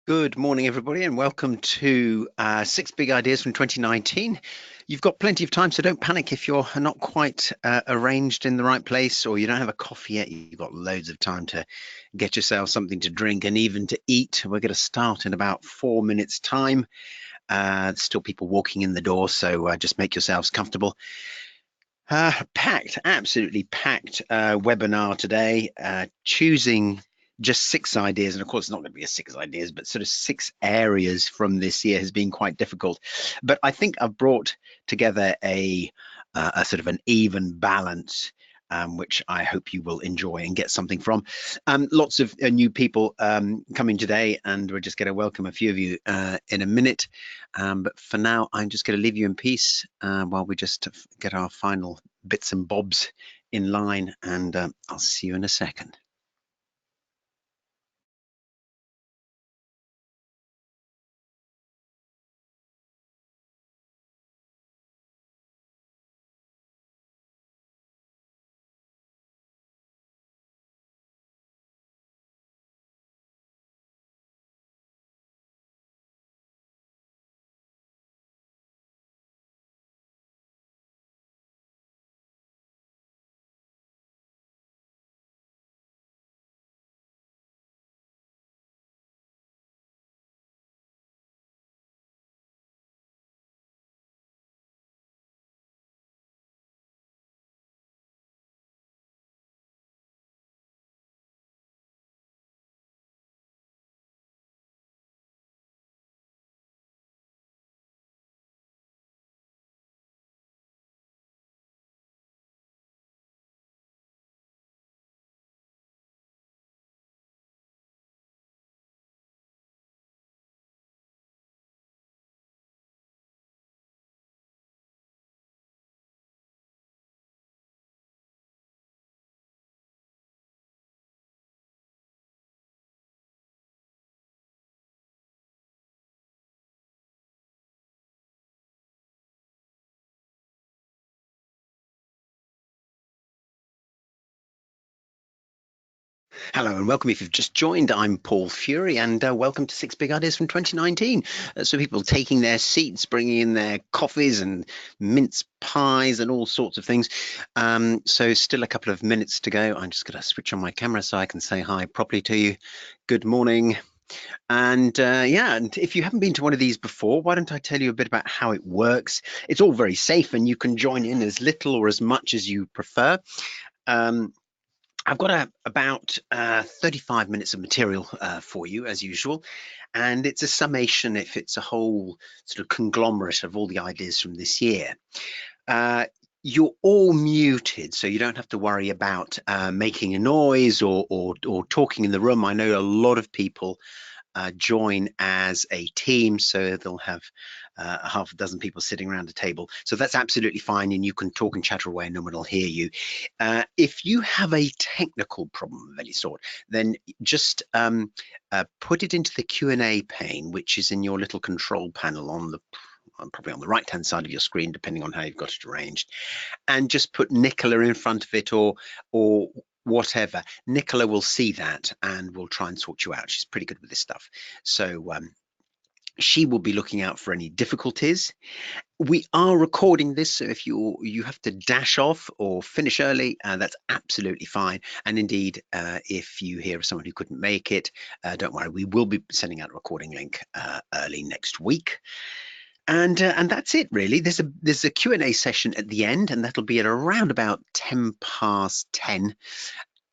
Good morning, everybody, and welcome to Six Big Ideas from 2019. You've got plenty of time, so don't panic if you're not quite arranged in the right place or you don't have a coffee yet. You've got loads of time to get yourself something to drink and even to eat. We're going to start in about 4 minutes' time. There's still people walking in the door, so just make yourselves comfortable. Packed, absolutely packed webinar today, choosing just 6 ideas. And of course, it's not going to be a 6 ideas, but sort of 6 areas from this year has been quite difficult. But I think I've brought together a sort of an even balance, which I hope you will enjoy and get something from. Lots of new people coming today, and we're just going to welcome a few of you in a minute. But for now, I'm just going to leave you in peace while we just get our final bits and bobs in line, and I'll see you in a second. Hello and welcome if you've just joined. I'm Paul Furey and welcome to Six Big Ideas from 2019. So people taking their seats, bringing in their coffees and mince pies and all sorts of things. So still a couple of minutes to go. I'm just going to switch on my camera so I can say hi properly to you. Good morning. And yeah, and if you haven't been to one of these before, why don't I tell you a bit about how it works? It's all very safe and you can join in as little or as much as you prefer. Um, I've got about 35 minutes of material for you, as usual, and it's a summation, if it's a whole sort of conglomerate of all the ideas from this year. Uh, you're all muted, so you don't have to worry about making a noise or talking in the room. I know a lot of people join as a team, so they'll have a half a dozen people sitting around a table. So that's absolutely fine, and you can talk and chatter away and no one will hear you. If you have a technical problem of any sort, then just put it into the Q&A pane, which is in your little control panel on the probably on the right hand side of your screen, depending on how you've got it arranged, and just put Nicola in front of it or whatever. Nicola will see that and will try and sort you out. She's pretty good with this stuff. So she will be looking out for any difficulties. We are recording this, so if you have to dash off or finish early, that's absolutely fine. And indeed, if you hear of someone who couldn't make it, don't worry, we will be sending out a recording link early next week. And that's it really. There's a Q&A session at the end, and that'll be at around about 10 past 10.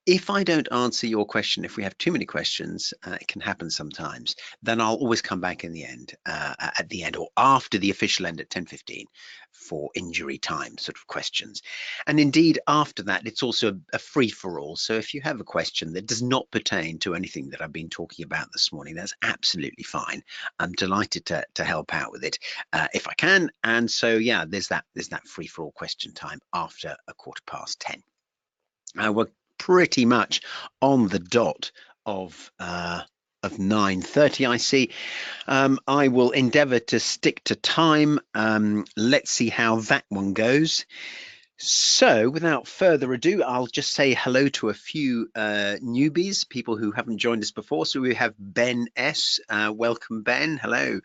If I don't answer your question, if we have too many questions, it can happen sometimes, then I'll always come back in the end, at the end or after the official end at 10:15 for injury time sort of questions. And indeed, after that, it's also a free-for-all. So if you have a question that does not pertain to anything that I've been talking about this morning, that's absolutely fine. I'm delighted to help out with it if I can. And so, yeah, there's that free-for-all question time after 10:15. We're pretty much on the dot of 9:30, I see. I will endeavour to stick to time. Let's see how that one goes. So, without further ado, I'll just say hello to a few newbies, people who haven't joined us before. So we have Ben S. Welcome, Ben. Hello.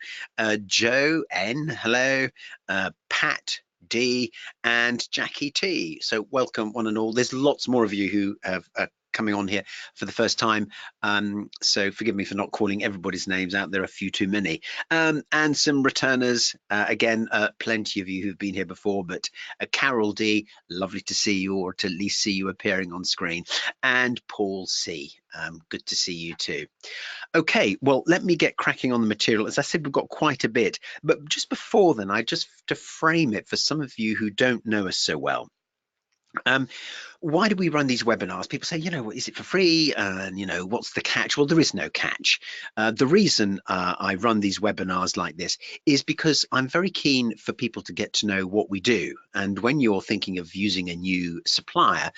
Joe N. Hello. Pat D. And Jackie T. So welcome, one and all. There's lots more of you who have coming on here for the first time. So forgive me for not calling everybody's names out. There are a few too many. And some returners. Again, plenty of you who've been here before, but Carol D, lovely to see you, or to at least see you appearing on screen. And Paul C, good to see you too. Okay, well, let me get cracking on the material. As I said, we've got quite a bit, but just before then, to frame it for some of you who don't know us so well. Why do we run these webinars? People say, is it for free? And, what's the catch? Well, there is no catch. The reason I run these webinars like this is because I'm very keen for people to get to know what we do. And when you're thinking of using a new supplier,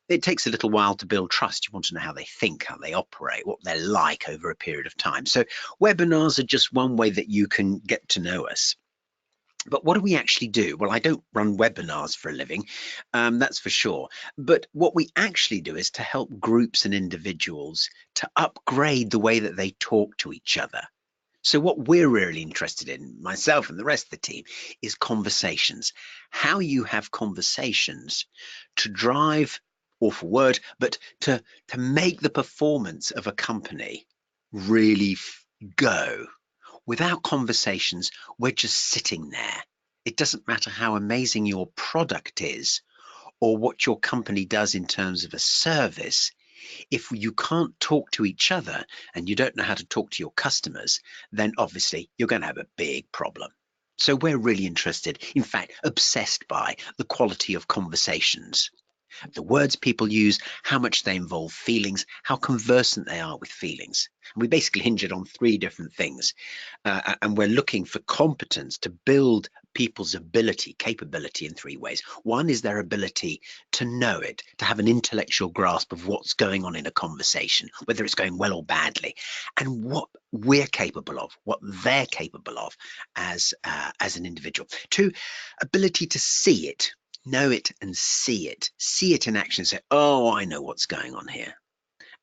it takes a little while to build trust. You want to know how they think, how they operate, what they're like over a period of time. So webinars are just one way that you can get to know us. But what do we actually do? Well, I don't run webinars for a living, that's for sure. But what we actually do is to help groups and individuals to upgrade the way that they talk to each other. So what we're really interested in, myself and the rest of the team, is conversations. How you have conversations to drive, awful word, but to make the performance of a company really go. Without conversations, we're just sitting there. It doesn't matter how amazing your product is or what your company does in terms of a service. If you can't talk to each other and you don't know how to talk to your customers, then obviously you're going to have a big problem. So we're really interested, in fact, obsessed by the quality of conversations. The words people use, how much they involve feelings, how conversant they are with feelings. And we basically hinge it on three different things. And we're looking for competence to build people's capability in three ways. One is their ability to know it, to have an intellectual grasp of what's going on in a conversation, whether it's going well or badly, and what we're capable of, what they're capable of as an individual. Two, ability to see it. Know it and see it in action and say, oh, I know what's going on here.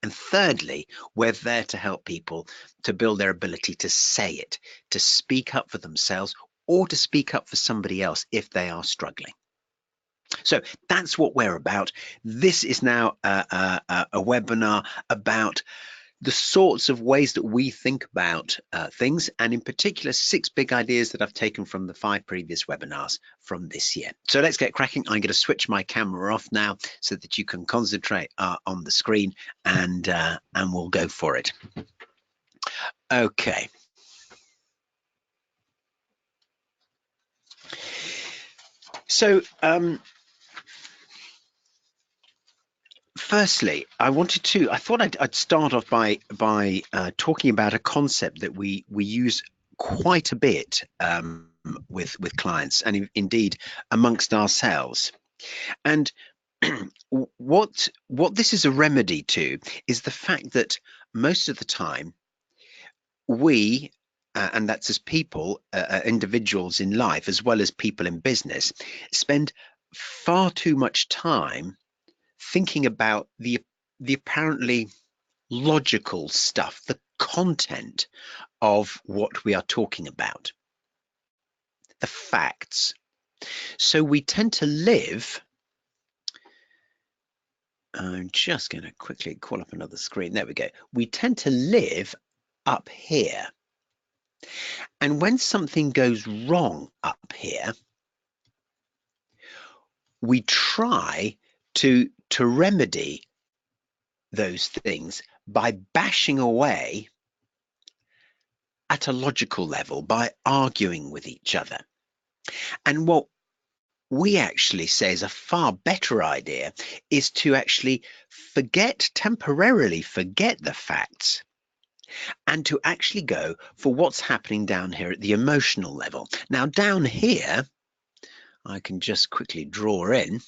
And thirdly, we're there to help people to build their ability to say it, to speak up for themselves or to speak up for somebody else if they are struggling. So that's what we're about. This is now a webinar about the sorts of ways that we think about things, and in particular, 6 big ideas that I've taken from the 5 previous webinars from this year. So let's get cracking. I'm going to switch my camera off now so that you can concentrate on the screen, and we'll go for it. Okay. So firstly, I thought I'd start off by talking about a concept that we use quite a bit with clients and indeed amongst ourselves. And what this is a remedy to is the fact that most of the time we and that's as people, individuals in life, as well as people in business, spend far too much time thinking about the apparently logical stuff, the content of what we are talking about, the facts. So we tend to live. I'm just going to quickly call up another screen. There we go. We tend to live up here. And when something goes wrong up here, we try to remedy those things by bashing away at a logical level, by arguing with each other. And what we actually say is a far better idea is to actually temporarily forget the facts and to actually go for what's happening down here at the emotional level. Now down here, I can just quickly draw in,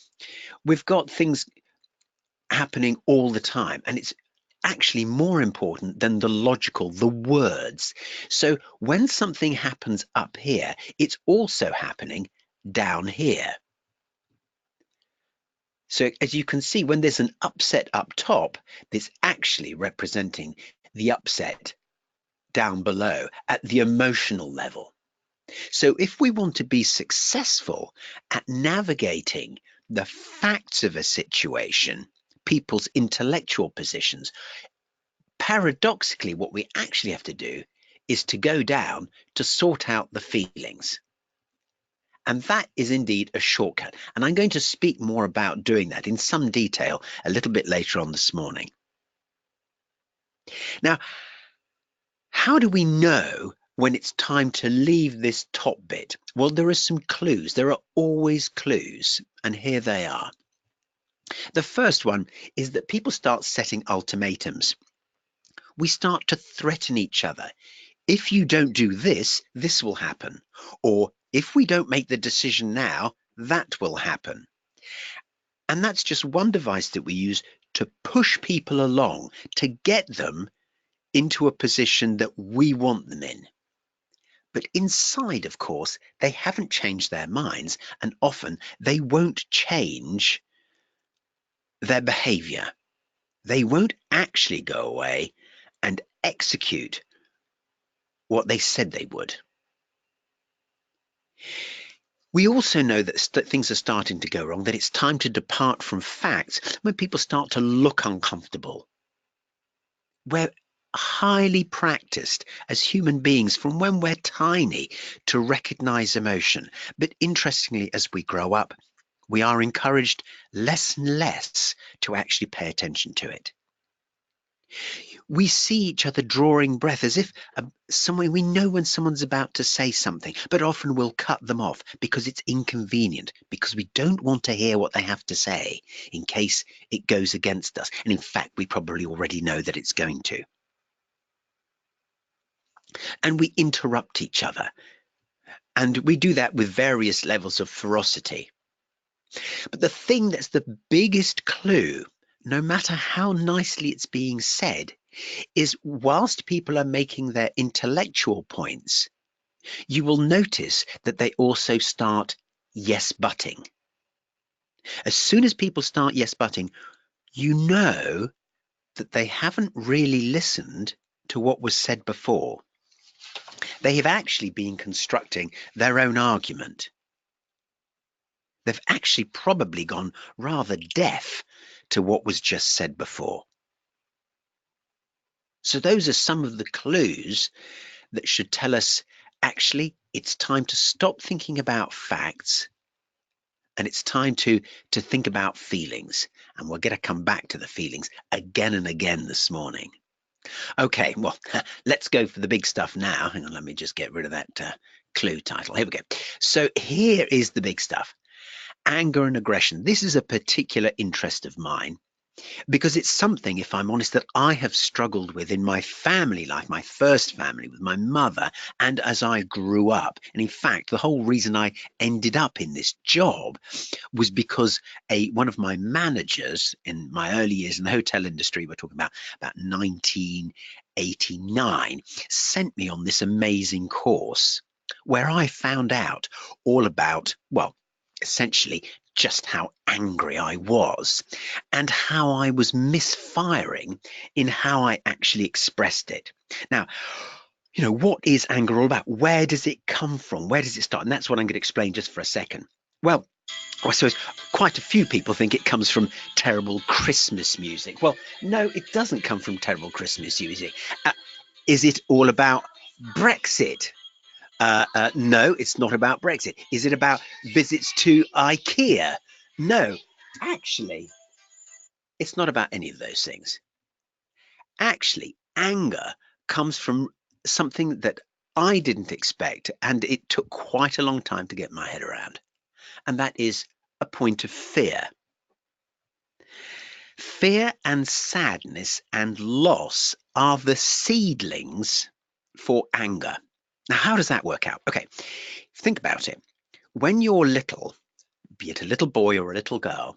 we've got things happening all the time, and it's actually more important than the logical, the words. So when something happens up here, it's also happening down here. So as you can see, when there's an upset up top, it's actually representing the upset down below at the emotional level. So if we want to be successful at navigating the facts of a situation, people's intellectual positions, paradoxically, what we actually have to do is to go down to sort out the feelings. And that is indeed a shortcut. And I'm going to speak more about doing that in some detail a little bit later on this morning. Now, how do we know when it's time to leave this top bit? Well, there are some clues. There are always clues. And here they are. The first one is that people start setting ultimatums. We start to threaten each other. If you don't do this, this will happen. Or if we don't make the decision now, that will happen. And that's just one device that we use to push people along, to get them into a position that we want them in. But inside, of course, they haven't changed their minds, and often they won't change their behavior. They won't actually go away and execute what they said they would. We also know that things are starting to go wrong, that it's time to depart from facts when people start to look uncomfortable. We're highly practiced as human beings from when we're tiny to recognize emotion. But interestingly, as we grow up, we are encouraged less and less to actually pay attention to it. We see each other drawing breath as if we know when someone's about to say something, but often we'll cut them off because it's inconvenient, because we don't want to hear what they have to say in case it goes against us. And in fact, we probably already know that it's going to. And we interrupt each other. And we do that with various levels of ferocity. But the thing that's the biggest clue, no matter how nicely it's being said, is whilst people are making their intellectual points, you will notice that they also start yes-butting. As soon as people start yes-butting, you know that they haven't really listened to what was said before. They have actually been constructing their own argument. They've actually probably gone rather deaf to what was just said before. So those are some of the clues that should tell us actually it's time to stop thinking about facts and it's time to think about feelings. And we're going to come back to the feelings again and again this morning. Okay, well, let's go for the big stuff now. Hang on, let me just get rid of that clue title. Here we go. So here is the big stuff. Anger and aggression. This is a particular interest of mine because it's something, if I'm honest, that I have struggled with in my family life, my first family with my mother, and as I grew up. And in fact, the whole reason I ended up in this job was because one of my managers in my early years in the hotel industry, we're talking about 1989, sent me on this amazing course where I found out all about, well, essentially just how angry I was and how I was misfiring in how I actually expressed it. Now, you know, what is anger all about? Where does it come from? Where does it start? And that's what I'm going to explain just for a second. Well, I suppose quite a few people think it comes from terrible Christmas music. Well, no, it doesn't come from terrible Christmas music. Is it all about Brexit? No, it's not about Brexit. Is it about visits to IKEA? No, actually, it's not about any of those things. Actually, anger comes from something that I didn't expect, and it took quite a long time to get my head around, and that is a point of fear. Fear and sadness and loss are the seedlings for anger. Now, how does that work out? Okay, think about it. When you're little, be it a little boy or a little girl,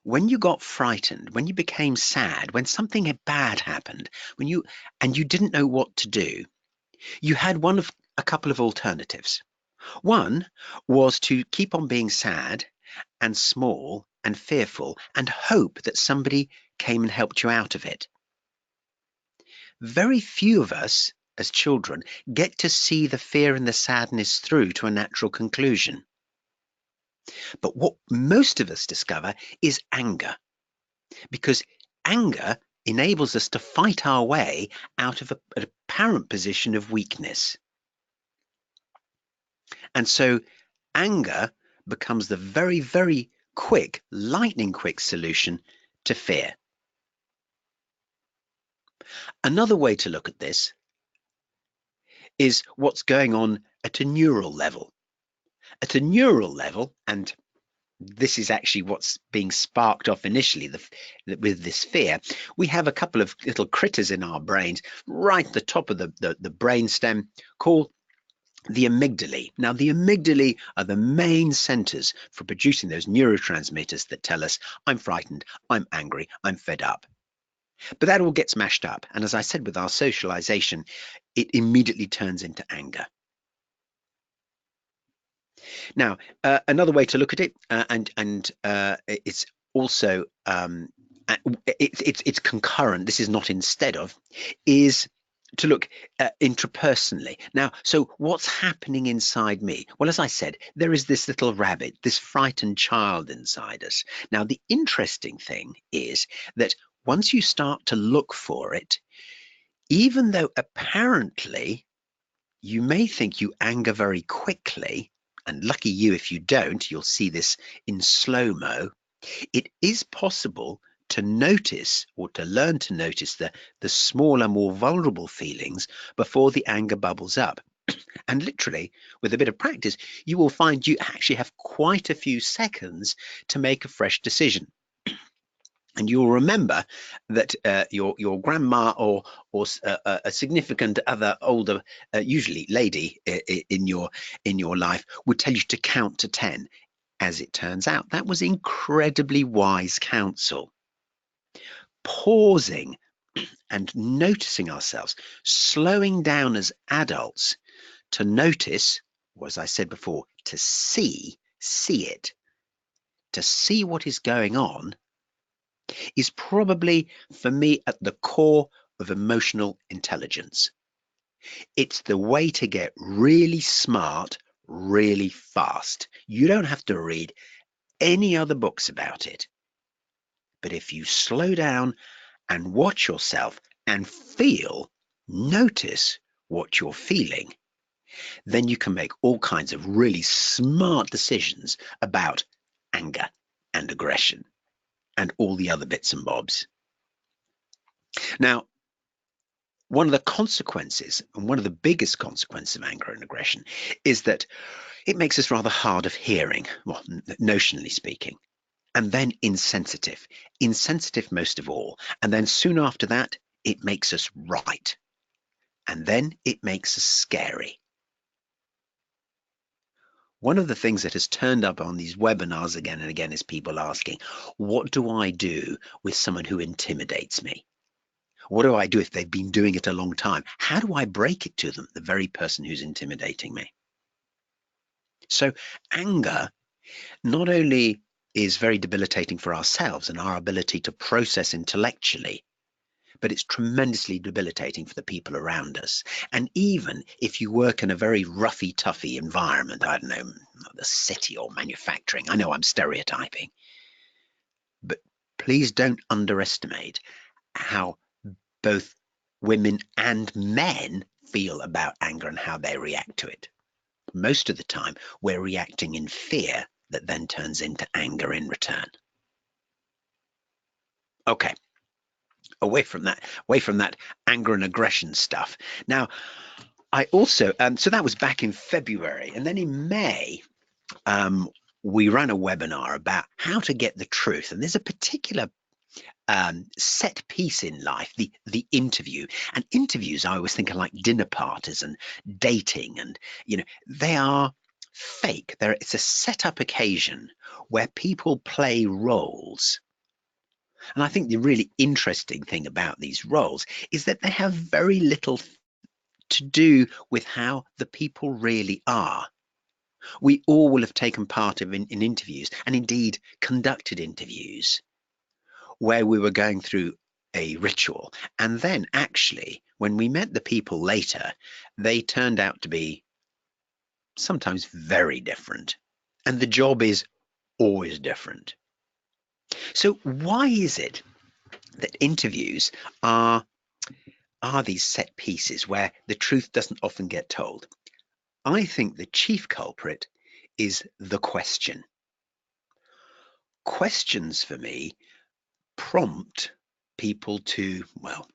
when you got frightened, when you became sad, when something bad happened, you didn't know what to do, you had a couple of alternatives. One was to keep on being sad and small and fearful and hope that somebody came and helped you out of it. Very few of us as children get to see the fear and the sadness through to a natural conclusion. But what most of us discover is anger, because anger enables us to fight our way out of an apparent position of weakness. And so anger becomes the very, very quick, lightning quick solution to fear. Another way to look at this is what's going on at a neural level. At a neural level, and this is actually what's being sparked off initially with this fear, we have a couple of little critters in our brains right at the top of the brain stem called the amygdalae. Now, the amygdalae are the main centers for producing those neurotransmitters that tell us I'm frightened, I'm angry, I'm fed up. But that all gets mashed up. And as I said, with our socialization, it immediately turns into anger. Now, another way to look at it, and it's also it's concurrent. This is not instead of, is to look intrapersonally. Now, so what's happening inside me? Well, as I said, there is this little rabbit, this frightened child inside us. Now, the interesting thing is that once you start to look for it, even though apparently you may think you anger very quickly, and lucky you if you don't, you'll see this in slow-mo, it is possible to notice or to learn to notice the smaller, more vulnerable feelings before the anger bubbles up. And literally, with a bit of practice, you will find you actually have quite a few seconds to make a fresh decision. And you'll remember that your grandma or a significant other older, usually lady in your life, would tell you to count to 10. As it turns out, that was incredibly wise counsel. Pausing and noticing ourselves, slowing down as adults to notice, or as I said before, to see it, to see what is going on, is probably, for me, at the core of emotional intelligence. It's the way to get really smart really fast. You don't have to read any other books about it. But if you slow down and watch yourself and notice what you're feeling, then you can make all kinds of really smart decisions about anger and aggression and all the other bits and bobs. Now, one of the consequences, and one of the biggest consequences of anger and aggression, is that it makes us rather hard of hearing, well, notionally speaking, and then insensitive most of all. And then soon after that, it makes us right. And then it makes us scary. One of the things that has turned up on these webinars again and again is people asking, what do I do with someone who intimidates me? What do I do if they've been doing it a long time? How do I break it to them, the very person who's intimidating me? So anger not only is very debilitating for ourselves and our ability to process intellectually, but it's tremendously debilitating for the people around us. And even if you work in a very roughy, toughy environment, I don't know, the city or manufacturing, I know I'm stereotyping, but please don't underestimate how both women and men feel about anger and how they react to it. Most of the time, we're reacting in fear that then turns into anger in return. Okay. Away from that anger and aggression stuff. Now, I also, so that was back in February. And then in May, we ran a webinar about how to get the truth. And there's a particular set piece in life, the interview. And interviews, I always think, are like dinner parties and dating. And, they are fake. It's a set up occasion where people play roles. And I think the really interesting thing about these roles is that they have very little to do with how the people really are. We all will have taken part in interviews, and indeed conducted interviews where we were going through a ritual. And then actually, when we met the people later, they turned out to be sometimes very different. And the job is always different. So why is it that interviews are these set pieces where the truth doesn't often get told? I think the chief culprit is the question. Questions for me prompt people to, well,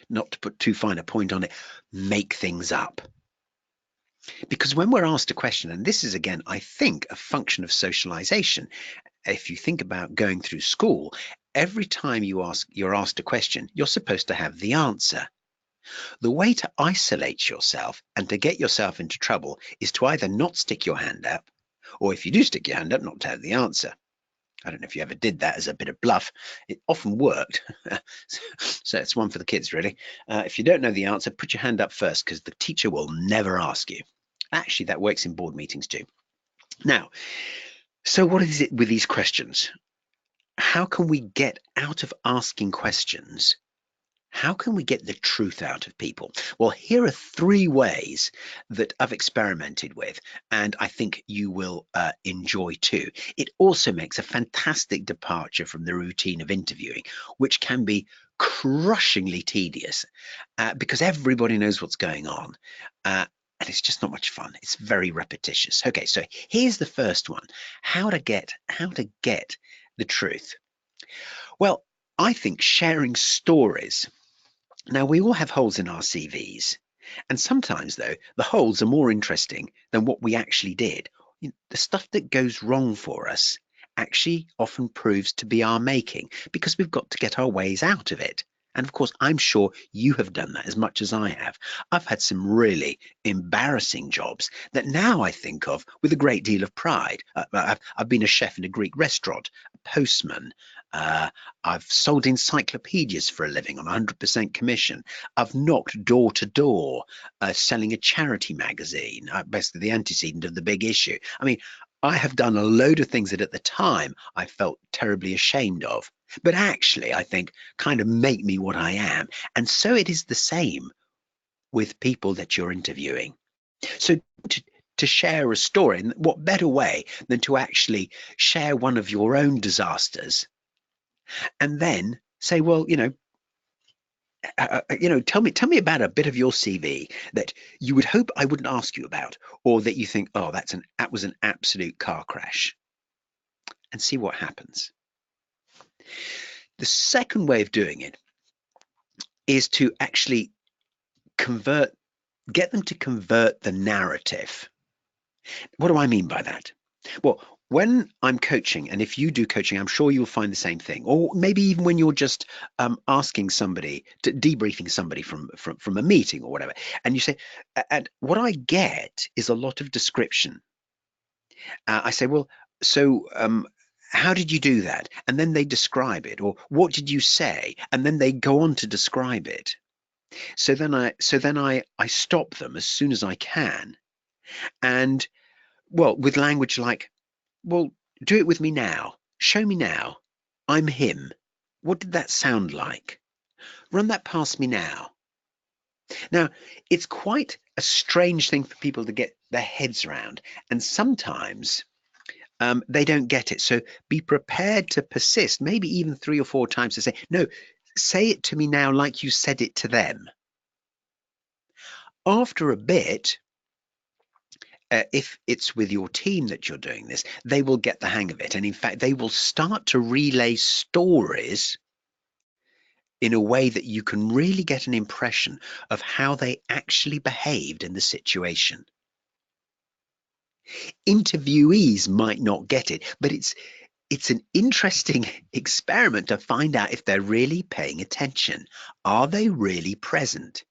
not to put too fine a point on it, make things up. Because when we're asked a question, and this is again, I think, a function of socialization. If you think about going through school, every time you're asked a question, you're supposed to have the answer. The way to isolate yourself and to get yourself into trouble is to either not stick your hand up, or if you do stick your hand up, not to have the answer. I don't know if you ever did that as a bit of bluff. It often worked. So it's one for the kids, really. If you don't know the answer, put your hand up first, because the teacher will never ask you. Actually, that works in board meetings too. Now, so what is it with these questions? How can we get out of asking questions? How can we get the truth out of people? Well, here are 3 ways that I've experimented with, and I think you will enjoy too. It also makes a fantastic departure from the routine of interviewing, which can be crushingly tedious because everybody knows what's going on. And it's just not much fun. It's very repetitious. Okay, so here's the first one: how to get the truth. Well, I think sharing stories. Now, we all have holes in our CVs, and sometimes, though, the holes are more interesting than what we actually did. The stuff that goes wrong for us actually often proves to be our making, because we've got to get our ways out of it. And of course, I'm sure you have done that as much as I have. I've had some really embarrassing jobs that now I think of with a great deal of pride. I've been a chef in a Greek restaurant, a postman. I've sold encyclopedias for a living on 100% commission. I've knocked door to door selling a charity magazine, basically the antecedent of the Big Issue. I mean, I have done a load of things that at the time I felt terribly ashamed of, but actually I think kind of make me what I am. And so it is the same with people that you're interviewing. So to share a story, and what better way than to actually share one of your own disasters and then say, well, tell me about a bit of your CV that you would hope I wouldn't ask you about, or that you think, oh, that was an absolute car crash, and see what happens. The second way of doing it is to actually get them to convert the narrative. What do I mean by that? Well, when I'm coaching, and if you do coaching, I'm sure you'll find the same thing. Or maybe even when you're just asking somebody, debriefing somebody from a meeting or whatever, and you say, and what I get is a lot of description. I say, well, so how did you do that? And then they describe it. Or what did you say? And then they go on to describe it. So then I stop them as soon as I can, and well, with language like, well, do it with me now. Show me now. I'm him. What did that sound like? Run that past me now. Now, it's quite a strange thing for people to get their heads around, and sometimes they don't get it. So be prepared to persist, maybe even 3 or 4 times, to say, no, say it to me now like you said it to them. After a bit, if it's with your team that you're doing this, they will get the hang of it. And in fact, they will start to relay stories in a way that you can really get an impression of how they actually behaved in the situation. Interviewees might not get it, but it's an interesting experiment to find out if they're really paying attention. Are they really present?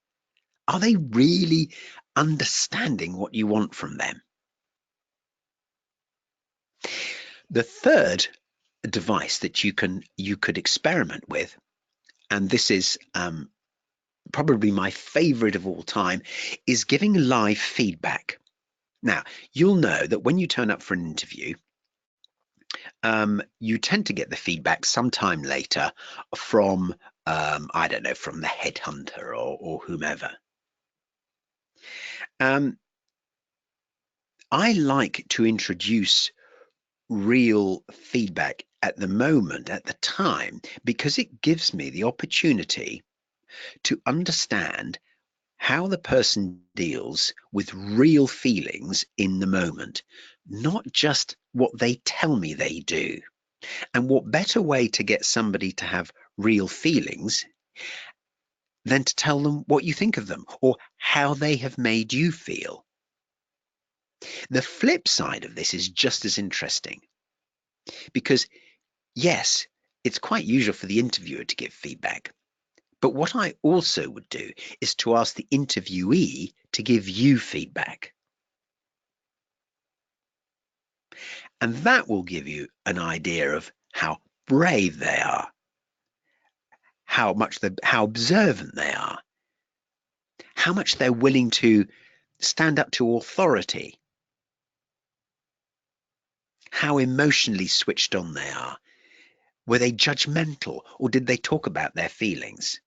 Are they really understanding what you want from them? The third device that you could experiment with, and this is probably my favorite of all time, is giving live feedback. Now, you'll know that when you turn up for an interview, you tend to get the feedback sometime later from, I don't know, from the headhunter or whomever. I like to introduce real feedback at the moment, at the time, because it gives me the opportunity to understand how the person deals with real feelings in the moment, not just what they tell me they do. And what better way to get somebody to have real feelings than to tell them what you think of them or how they have made you feel? The flip side of this is just as interesting because, yes, it's quite usual for the interviewer to give feedback. But what I also would do is to ask the interviewee to give you feedback. And that will give you an idea of how brave they are, how observant they are, how much they're willing to stand up to authority, how emotionally switched on they are. Were they judgmental or did they talk about their feelings?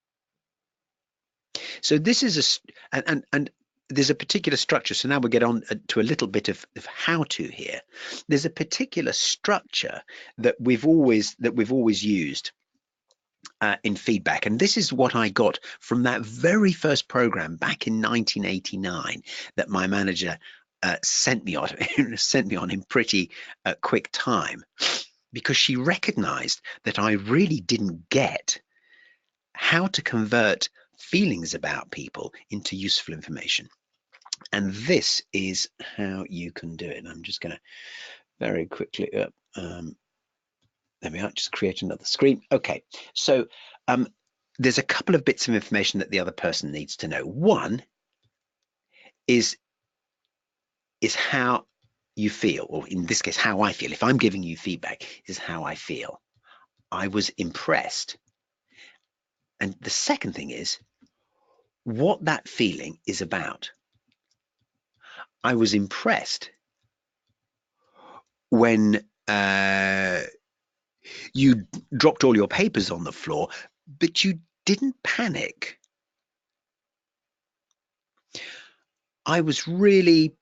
So this is and there's a particular structure. So now we'll get on to a little bit of how to here. There's a particular structure that we've always used in feedback, and this is what I got from that very first program back in 1989 that my manager sent me on in pretty quick time, because she recognized that I really didn't get how to convert feelings about people into useful information. And this is how you can do it. And I'm just going to very quickly, there we are, just create another screen. Okay, so there's a couple of bits of information that the other person needs to know. One is how you feel, or in this case, how I feel. If I'm giving you feedback, is how I feel. I was impressed. And the second thing is what that feeling is about. I was impressed when you dropped all your papers on the floor, but you didn't panic. I was really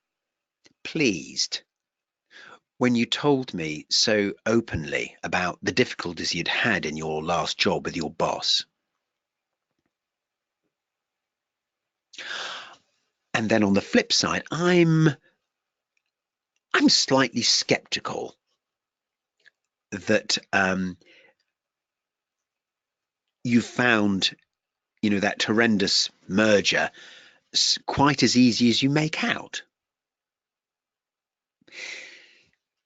pleased when you told me so openly about the difficulties you'd had in your last job with your boss. And then on the flip side, I'm slightly skeptical that you found, that horrendous merger quite as easy as you make out.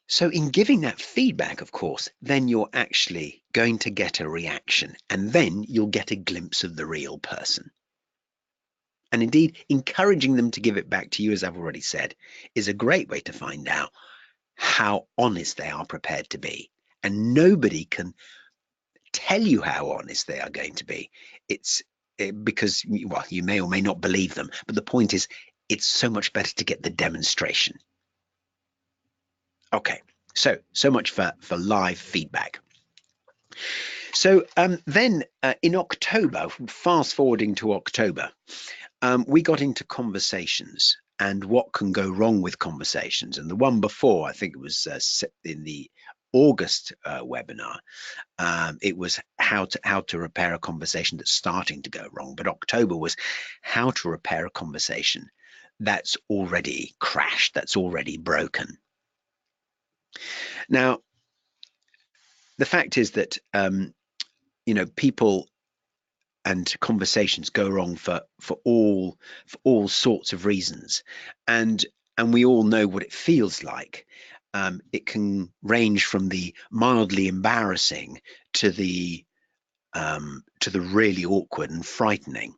So in giving that feedback, of course, then you're actually going to get a reaction, and then you'll get a glimpse of the real person. And indeed, encouraging them to give it back to you, as I've already said, is a great way to find out how honest they are prepared to be. And nobody can tell you how honest they are going to be. Because, well, you may or may not believe them, but the point is, it's so much better to get the demonstration. Okay, so much for live feedback. So then in October, fast forwarding to October, we got into conversations and what can go wrong with conversations. And the one before, I think it was in the August webinar, it was how to repair a conversation that's starting to go wrong. But October was how to repair a conversation that's already crashed, that's already broken. Now, the fact is that people and conversations go wrong for all sorts of reasons, and we all know what it feels like. It can range from the mildly embarrassing to the really awkward and frightening.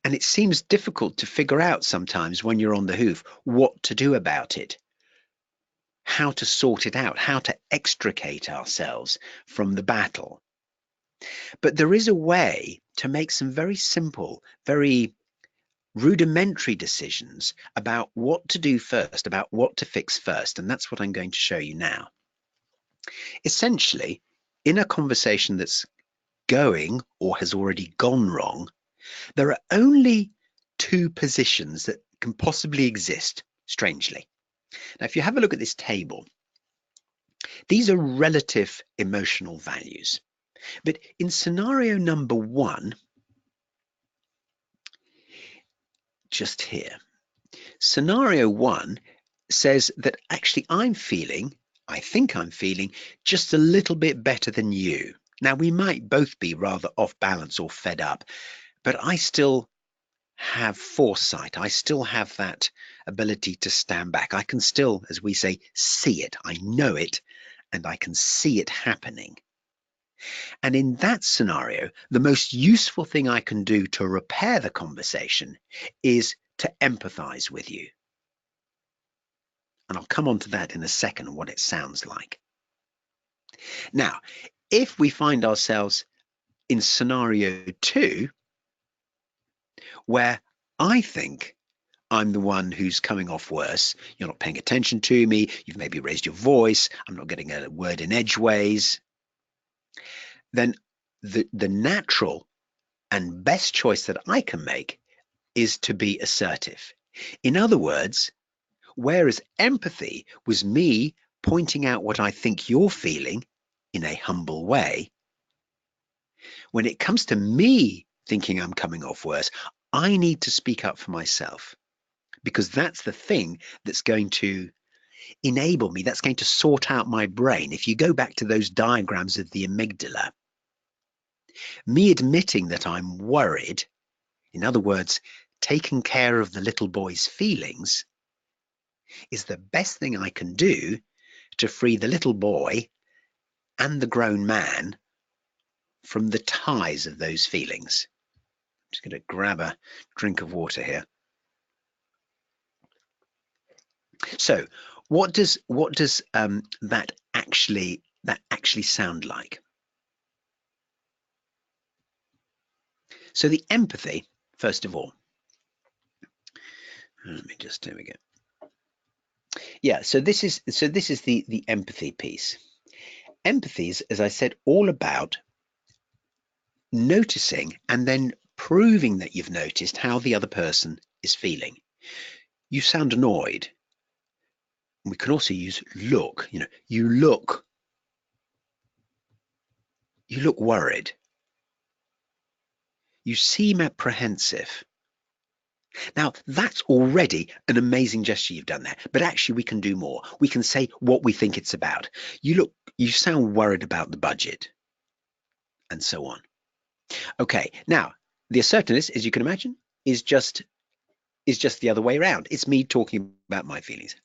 And it seems difficult to figure out sometimes when you're on the hoof what to do about it, how to sort it out, how to extricate ourselves from the battle. But there is a way to make some very simple, very rudimentary decisions about what to do first, about what to fix first. And that's what I'm going to show you now. Essentially, in a conversation that's going or has already gone wrong, there are only two positions that can possibly exist, strangely. Now, if you have a look at this table, these are relative emotional values. But in scenario number one, just here, scenario one says that actually I think I'm feeling just a little bit better than you. Now, we might both be rather off balance or fed up, but I still have foresight. I still have that ability to stand back. I can still, as we say, see it. I know it, and I can see it happening. And in that scenario, the most useful thing I can do to repair the conversation is to empathize with you. And I'll come on to that in a second, what it sounds like. Now, if we find ourselves in scenario two, where I think I'm the one who's coming off worse, you're not paying attention to me, you've maybe raised your voice, I'm not getting a word in edgeways, then the natural and best choice that I can make is to be assertive. In other words, whereas empathy was me pointing out what I think you're feeling in a humble way, when it comes to me thinking I'm coming off worse, I need to speak up for myself, because that's the thing that's going to enable me, that's going to sort out my brain. If you go back to those diagrams of the amygdala, me admitting that I'm worried, in other words, taking care of the little boy's feelings, is the best thing I can do to free the little boy and the grown man from the ties of those feelings. I'm just going to grab a drink of water here. So what does that actually sound like? So the empathy, first of all, let me just, here we go. Yeah, so this is the empathy piece. Empathy is, as I said, all about noticing and then proving that you've noticed how the other person is feeling. You sound annoyed. We can also use look. You look worried. You seem apprehensive. Now, that's already an amazing gesture you've done there, but actually we can do more. We can say what we think it's about. You sound worried about the budget, and so on. Okay, now the assertiveness, as you can imagine, is just the other way around. It's me talking about my feelings.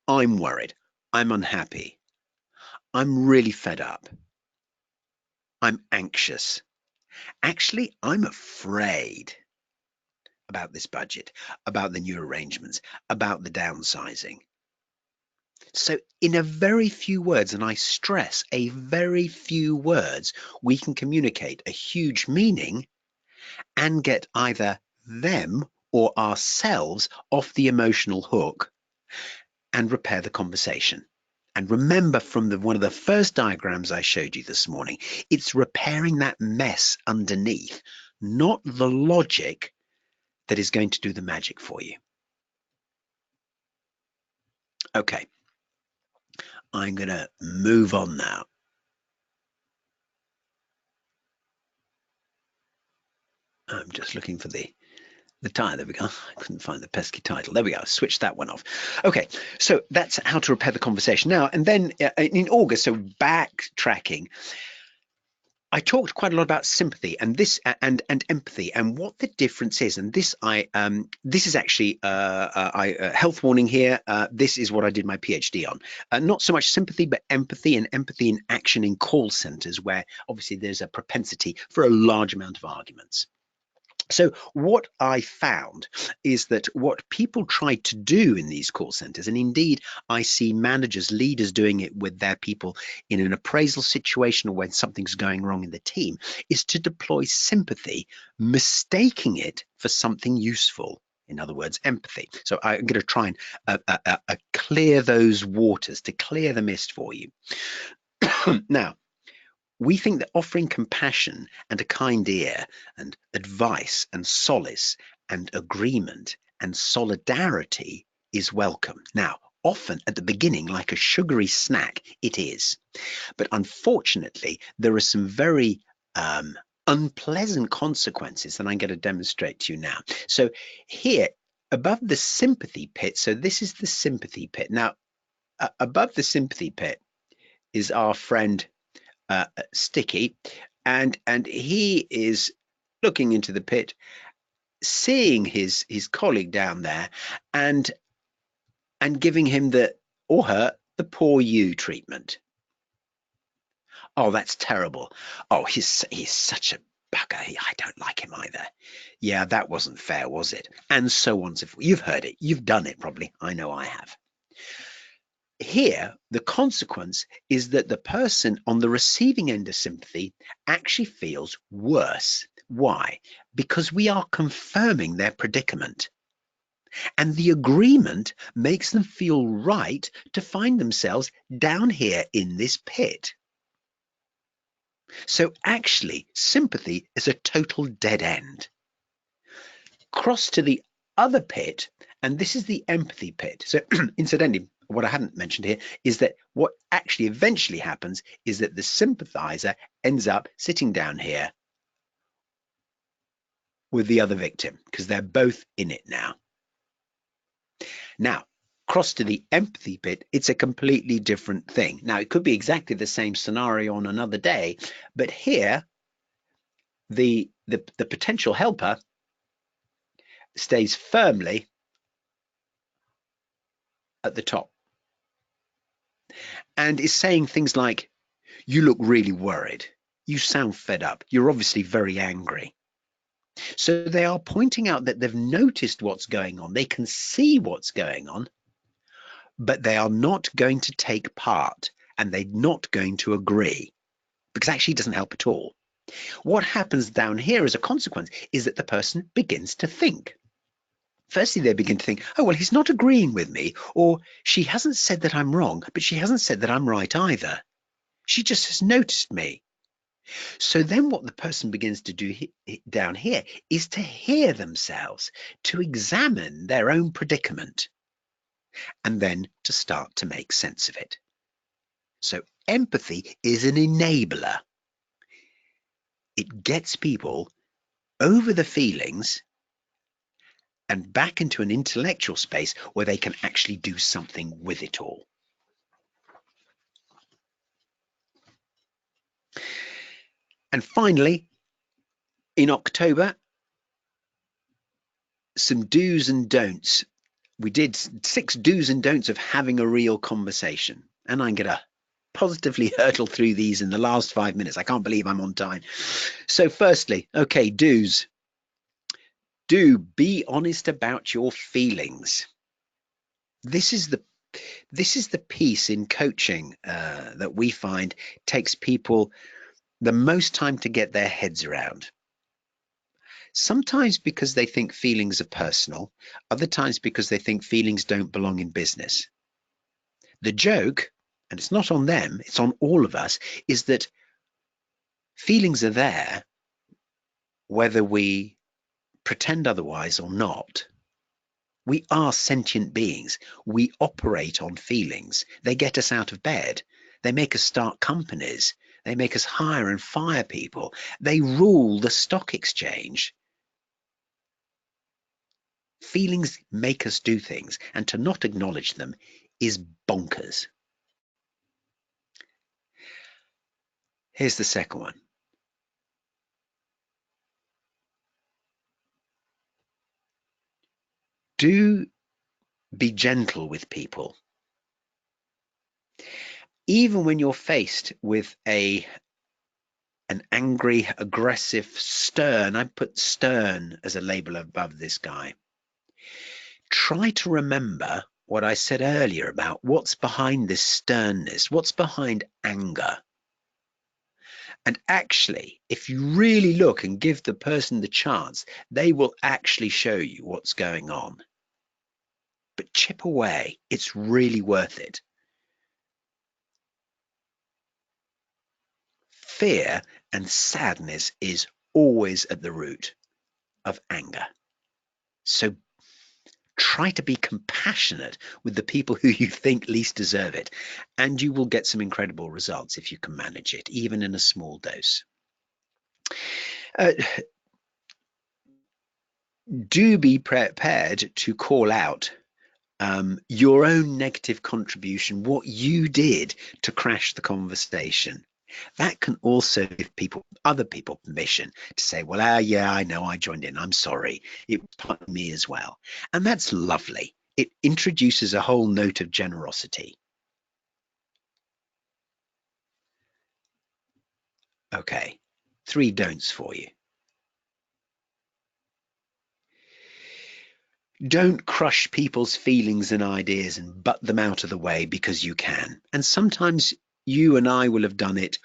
I'm worried. I'm unhappy. I'm really fed up. I'm anxious. Actually, I'm afraid about this budget, about the new arrangements, about the downsizing. So in a very few words, and I stress a very few words, we can communicate a huge meaning and get either them or ourselves off the emotional hook and repair the conversation. And remember from one of the first diagrams I showed you this morning, it's repairing that mess underneath, not the logic, that is going to do the magic for you. Okay, I'm going to move on now. I'm just looking for the title. There we go. I couldn't find the pesky title. There we go. Switch that one off. Okay, so that's how to repair the conversation. Now, and then in August, so backtracking, I talked quite a lot about sympathy and this and empathy and what the difference is. And this this is actually health warning here. This is what I did my PhD on. Not so much sympathy, but empathy, and empathy in action in call centers, where obviously there's a propensity for a large amount of arguments. So what I found is that what people try to do in these call centers, and indeed I see managers, leaders doing it with their people in an appraisal situation or when something's going wrong in the team, is to deploy sympathy, mistaking it for something useful. In other words, empathy. So I'm going to try and clear those waters, to clear the mist for you. Now, we think that offering compassion and a kind ear and advice and solace and agreement and solidarity is welcome. Now, often at the beginning, like a sugary snack, it is. But unfortunately, there are some very unpleasant consequences that I'm going to demonstrate to you now. So here, above the sympathy pit, so this is the sympathy pit. Now, above the sympathy pit is our friend Sticky, and he is looking into the pit, seeing his colleague down there, and giving him or her the poor you treatment. Oh, that's terrible. Oh, he's such a bugger. I don't like him either. Yeah, that wasn't fair, was it? And so on. So you've heard it. You've done it probably. I know I have. Here, the consequence is that the person on the receiving end of sympathy actually feels worse. Why? Because we are confirming their predicament. And the agreement makes them feel right to find themselves down here in this pit. So actually, sympathy is a total dead end. Cross to the other pit, and this is the empathy pit. So incidentally, what I hadn't mentioned here is that what actually eventually happens is that the sympathizer ends up sitting down here with the other victim because they're both in it now. Now, cross to the empathy bit, it's a completely different thing. Now, it could be exactly the same scenario on another day, but here, the potential helper stays firmly at the top and is saying things like, you look really worried. You sound fed up. You're obviously very angry. So they are pointing out that they've noticed what's going on. They can see what's going on, but they are not going to take part and they're not going to agree because actually it doesn't help at all. What happens down here as a consequence is that the person begins to think. Firstly, they begin to think, oh, well, he's not agreeing with me, or she hasn't said that I'm wrong, but she hasn't said that I'm right either. She just has noticed me. So then what the person begins to do down here is to hear themselves, to examine their own predicament, and then to start to make sense of it. So empathy is an enabler. It gets people over the feelings and back into an intellectual space where they can actually do something with it all. And finally, in October, some do's and don'ts. We did 6 do's and don'ts of having a real conversation. And I'm going to positively hurtle through these in the last 5 minutes. I can't believe I'm on time. So firstly, okay, do's. Do be honest about your feelings. This is the piece in coaching that we find takes people the most time to get their heads around. Sometimes because they think feelings are personal, other times because they think feelings don't belong in business. The joke, and it's not on them, it's on all of us, is that feelings are there whether we pretend otherwise or not. We are sentient beings. We operate on feelings. They get us out of bed. They make us start companies. They make us hire and fire people. They rule the stock exchange. Feelings make us do things, and to not acknowledge them is bonkers. Here's the second one. Do be gentle with people. Even when you're faced with a an angry, aggressive, stern. I put stern as a label above this guy. Try to remember what I said earlier about what's behind this sternness, what's behind anger. And actually, if you really look and give the person the chance, they will actually show you what's going on. But chip away, it's really worth it. Fear and sadness is always at the root of anger. So try to be compassionate with the people who you think least deserve it, and you will get some incredible results if you can manage it, even in a small dose. Do be prepared to call out your own negative contribution, what you did to crash the conversation. That can also give other people permission to say, well, yeah, I know I joined in. I'm sorry. It was part of me as well. And that's lovely. It introduces a whole note of generosity. Okay, 3 don'ts for you. Don't crush people's feelings and ideas and butt them out of the way because you can. And sometimes you and I will have done it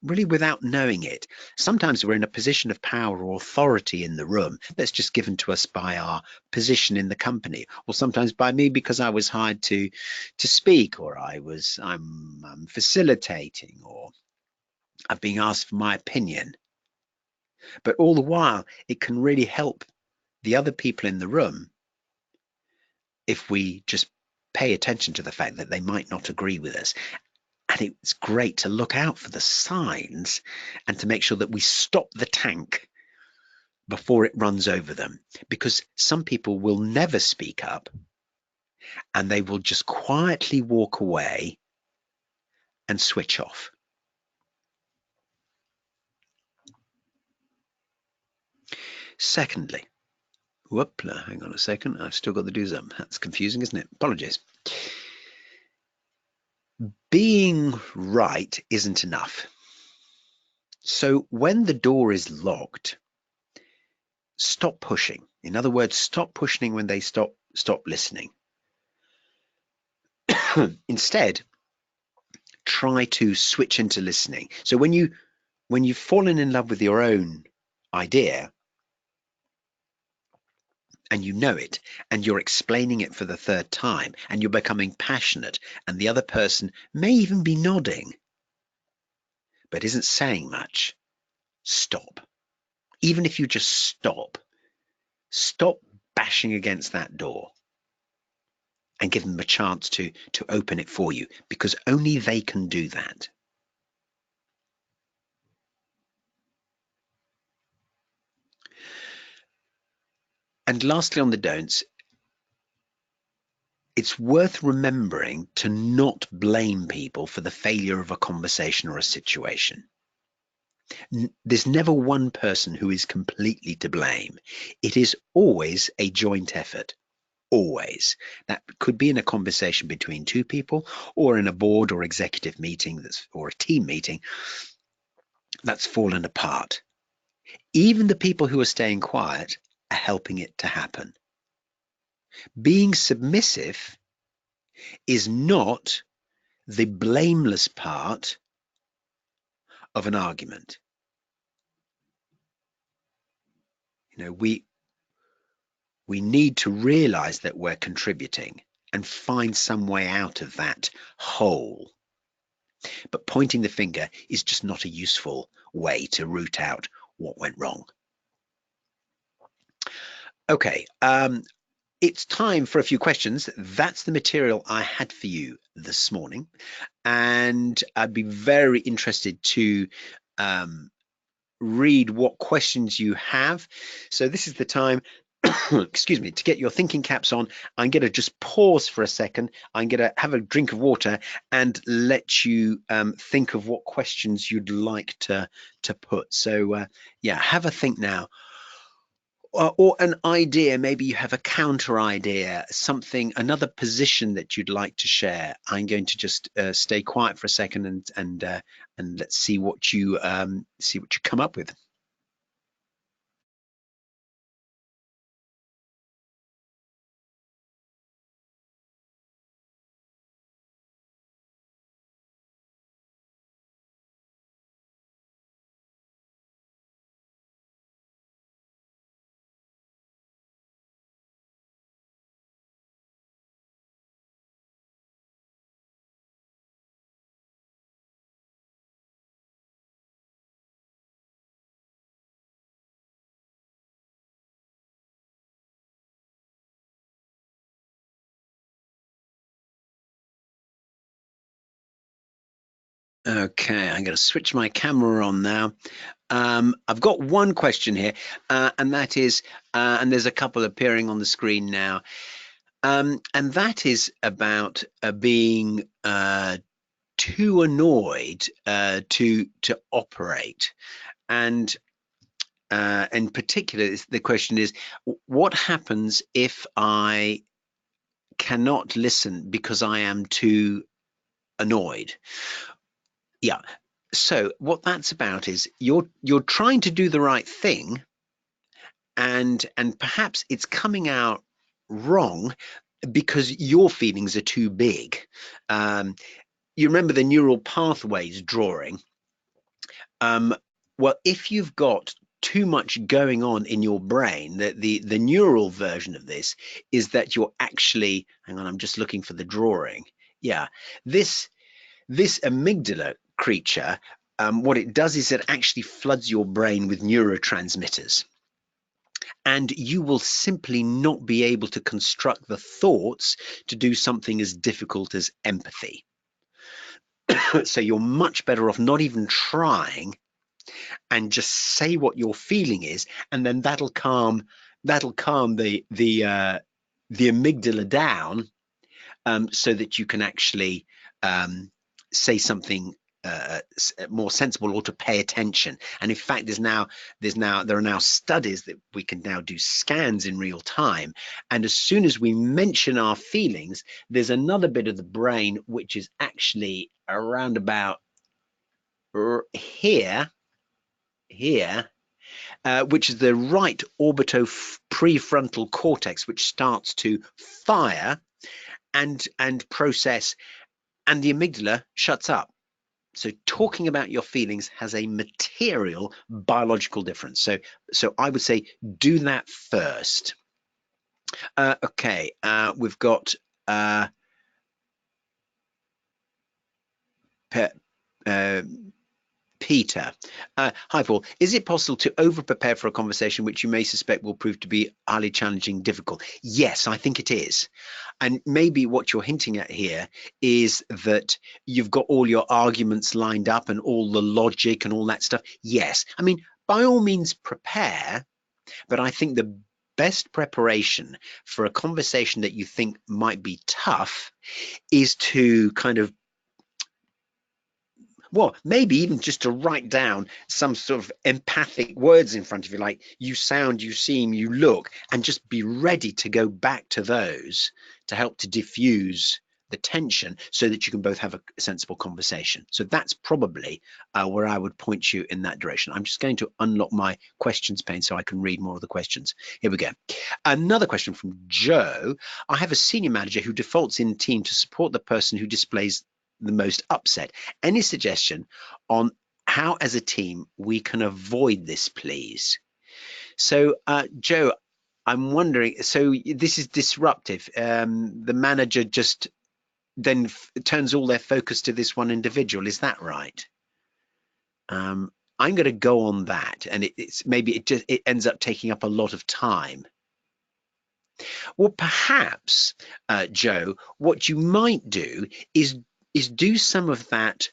really without knowing it. Sometimes we're in a position of power or authority in the room that's just given to us by our position in the company, or sometimes by me because I was hired to speak, or I'm facilitating, or I've been asked for my opinion. But all the while, it can really help the other people in the room if we just pay attention to the fact that they might not agree with us. And it's great to look out for the signs and to make sure that we stop the tank before it runs over them, because some people will never speak up and they will just quietly walk away and switch off. Secondly, whoopla, hang on a second, I've still got the do them. That's confusing, isn't it? Apologies. Being right isn't enough. So when the door is locked, stop pushing. In other words, stop pushing when they stop listening. Instead, try to switch into listening. So when you've fallen in love with your own idea and you know it, and you're explaining it for the 3rd time, and you're becoming passionate, and the other person may even be nodding but isn't saying much, stop. Even if you just stop bashing against that door and give them a chance to open it for you, because only they can do that. And lastly, on the don'ts, it's worth remembering to not blame people for the failure of a conversation or a situation. There's never one person who is completely to blame. It is always a joint effort. Always. That could be in a conversation between 2 people, or in a board or executive meeting or a team meeting that's fallen apart. Even the people who are staying quiet are helping it to happen. Being submissive is not the blameless part of an argument. You know, we need to realize that we're contributing and find some way out of that hole. But pointing the finger is just not a useful way to root out what went wrong. Okay, it's time for a few questions. That's the material I had for you this morning, and I'd be very interested to read what questions you have. So this is the time, excuse me, to get your thinking caps on. I'm going to just pause for a second. I'm going to have a drink of water and let you think of what questions you'd like to put. So yeah, have a think now. or an idea, maybe you have a counter idea, something, another position that you'd like to share. I'm going to just stay quiet for a second and let's see what you come up with. Okay, I'm going to switch my camera on now. I've got one question here, and that is, and there's a couple appearing on the screen now, and that is about being too annoyed to operate, and in particular, the question is, what happens if I cannot listen because I am too annoyed? Yeah. So what that's about is you're trying to do the right thing, and perhaps it's coming out wrong because your feelings are too big. You remember the neural pathways drawing. Um, well, if you've got too much going on in your brain, the neural version of this is that you're actually, hang on, I'm just looking for the drawing. Yeah, this amygdala creature, what it does is it actually floods your brain with neurotransmitters, and you will simply not be able to construct the thoughts to do something as difficult as empathy. So you're much better off not even trying and just say what your feeling is, and then that'll calm the amygdala down, so that you can actually say something more sensible, or to pay attention. And in fact, there are now studies that we can now do scans in real time, and as soon as we mention our feelings, there's another bit of the brain which is actually around about here, which is the right orbito-prefrontal cortex, which starts to fire and process, and the amygdala shuts up. So talking about your feelings has a material biological difference. So I would say do that first. Okay, we've got Pe- uh, Peter. Hi, Paul. Is it possible to over-prepare for a conversation which you may suspect will prove to be highly challenging, difficult? Yes, I think it is. And maybe what you're hinting at here is that you've got all your arguments lined up and all the logic and all that stuff. Yes. I mean, by all means, prepare. But I think the best preparation for a conversation that you think might be tough is to kind of, well, maybe even just to write down some sort of empathic words in front of you, like you sound, you seem, you look, and just be ready to go back to those to help to diffuse the tension so that you can both have a sensible conversation. So that's probably where I would point you in that direction. I'm just going to unlock my questions pane so I can read more of the questions. Here we go. Another question from Joe. I have a senior manager who defaults in team to support the person who displays the most upset. Any suggestion on how, as a team, we can avoid this, please? So, Joe, I'm wondering, so this is disruptive. The manager just then turns all their focus to this one individual. Is that right? I'm going to go on that, and it's maybe it ends up taking up a lot of time. Well, perhaps, Joe, what you might do is do some of that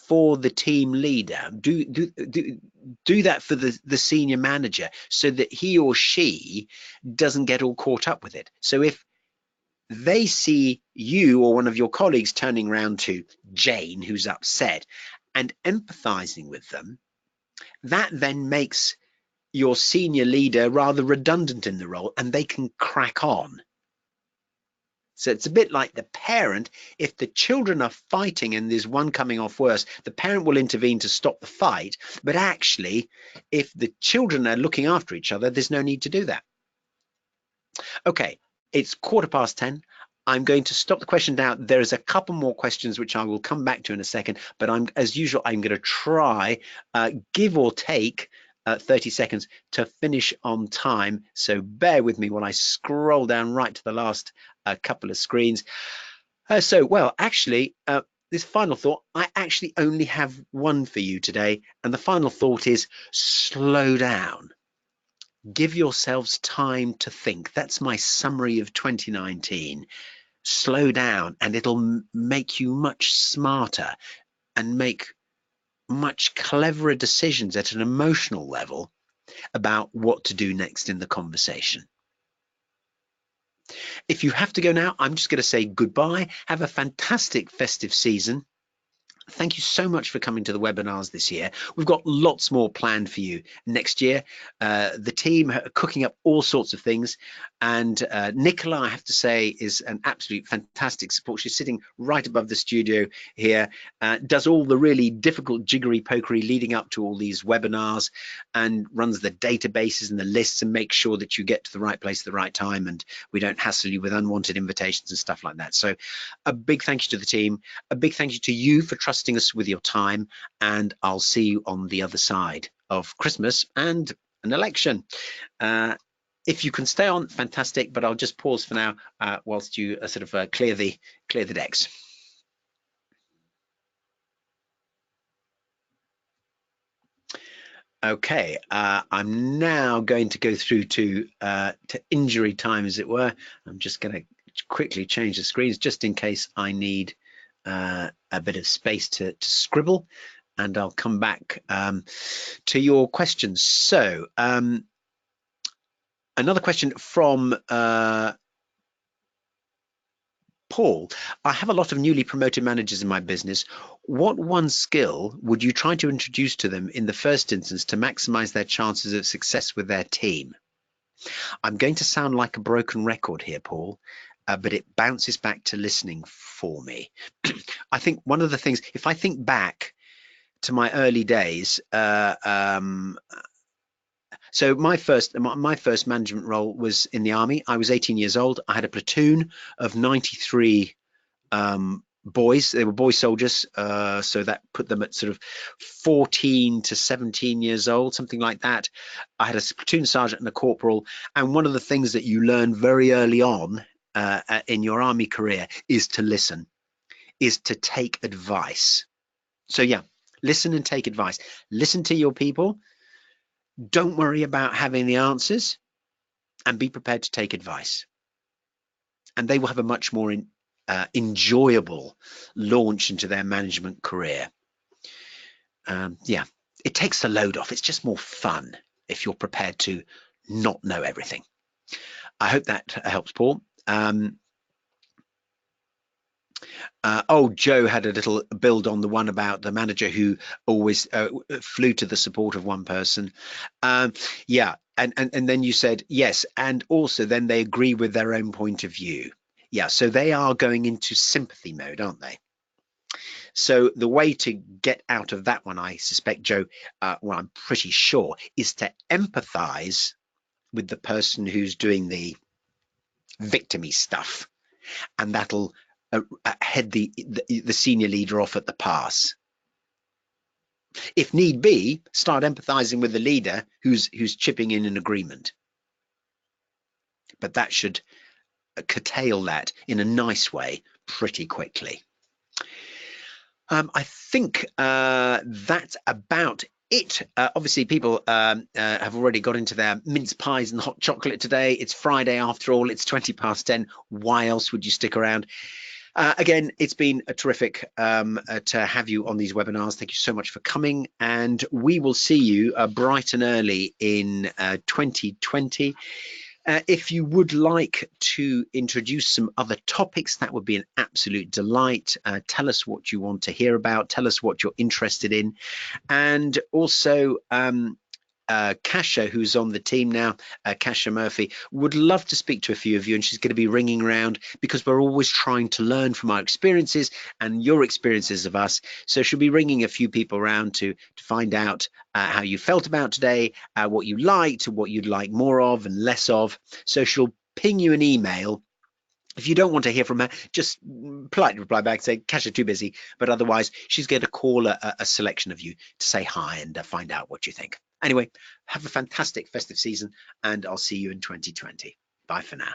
for the team leader. Do that for the senior manager, so that he or she doesn't get all caught up with it. So if they see you or one of your colleagues turning around to Jane, who's upset, and empathizing with them, that then makes your senior leader rather redundant in the role and they can crack on. So it's a bit like the parent. If the children are fighting and there's one coming off worse, the parent will intervene to stop the fight. But actually, if the children are looking after each other, there's no need to do that. Okay, it's 10:15. I'm going to stop the question now. There's a couple more questions which I will come back to in a second, but as usual, I'm going to try, give or take 30 seconds to finish on time. So bear with me while I scroll down right to the last couple of screens. Well, actually, this final thought, I actually only have one for you today. And the final thought is slow down. Give yourselves time to think. That's my summary of 2019. Slow down and it'll make you much smarter and make much cleverer decisions at an emotional level about what to do next in the conversation. If you have to go now, I'm just going to say goodbye. Have a fantastic festive season. Thank you so much for coming to the webinars this year. We've got lots more planned for you next year. The team are cooking up all sorts of things. And Nicola, I have to say, is an absolute fantastic support. She's sitting right above the studio here, does all the really difficult jiggery pokery leading up to all these webinars and runs the databases and the lists and makes sure that you get to the right place at the right time and we don't hassle you with unwanted invitations and stuff like that. So a big thank you to the team. A big thank you to you for trusting us with your time, and I'll see you on the other side of Christmas and an election. If you can stay on, fantastic, but I'll just pause for now whilst you sort of clear the decks. Okay, I'm now going to go through to injury time, as it were. I'm just going to quickly change the screens just in case I need a bit of space to scribble, and I'll come back to your questions. So another question from Paul. I have a lot of newly promoted managers in my business. What one skill would you try to introduce to them in the first instance to maximize their chances of success with their team? I'm going to sound like a broken record here, Paul, but it bounces back to listening for me. I think one of the things, if I think back to my early days, so my first management role was in the army. I was 18 years old. I had a platoon of 93 boys. They were boy soldiers, so that put them at sort of 14 to 17 years old, something like that. I had a platoon sergeant and a corporal, and one of the things that you learn very early on in your army career is to listen, is to take advice. So yeah, listen and take advice. Listen to your people. Don't worry about having the answers, and be prepared to take advice. And they will have a much more enjoyable launch into their management career. Yeah, it takes the load off. It's just more fun if you're prepared to not know everything. I hope that helps, Paul. Joe had a little build on the one about the manager who always flew to the support of one person. Yeah, and then you said yes, and also then they agree with their own point of view. Yeah, so they are going into sympathy mode, aren't they? So the way to get out of that one, I suspect, Joe, well, I'm pretty sure, is to empathize with the person who's doing the victimy stuff, and that'll head the senior leader off at the pass. If need be, start empathizing with the leader who's chipping in agreement. But that should curtail that in a nice way pretty quickly. I think that's about it. Obviously, people have already got into their mince pies and hot chocolate today. It's Friday after all. It's 10:20. Why else would you stick around? Again, it's been a terrific to have you on these webinars. Thank you so much for coming, and we will see you bright and early in 2020. If you would like to introduce some other topics, that would be an absolute delight. Tell us what you want to hear about. Tell us what you're interested in. And also, Kasha, who's on the team now, Kasha Murphy, would love to speak to a few of you, and she's going to be ringing around because we're always trying to learn from our experiences and your experiences of us. So she'll be ringing a few people around to find out how you felt about today, what you liked, what you'd like more of and less of. So she'll ping you an email. If you don't want to hear from her, just politely reply back, say, Kasha, too busy. But otherwise, she's going to call a selection of you to say hi and find out what you think. Anyway, have a fantastic festive season, and I'll see you in 2020. Bye for now.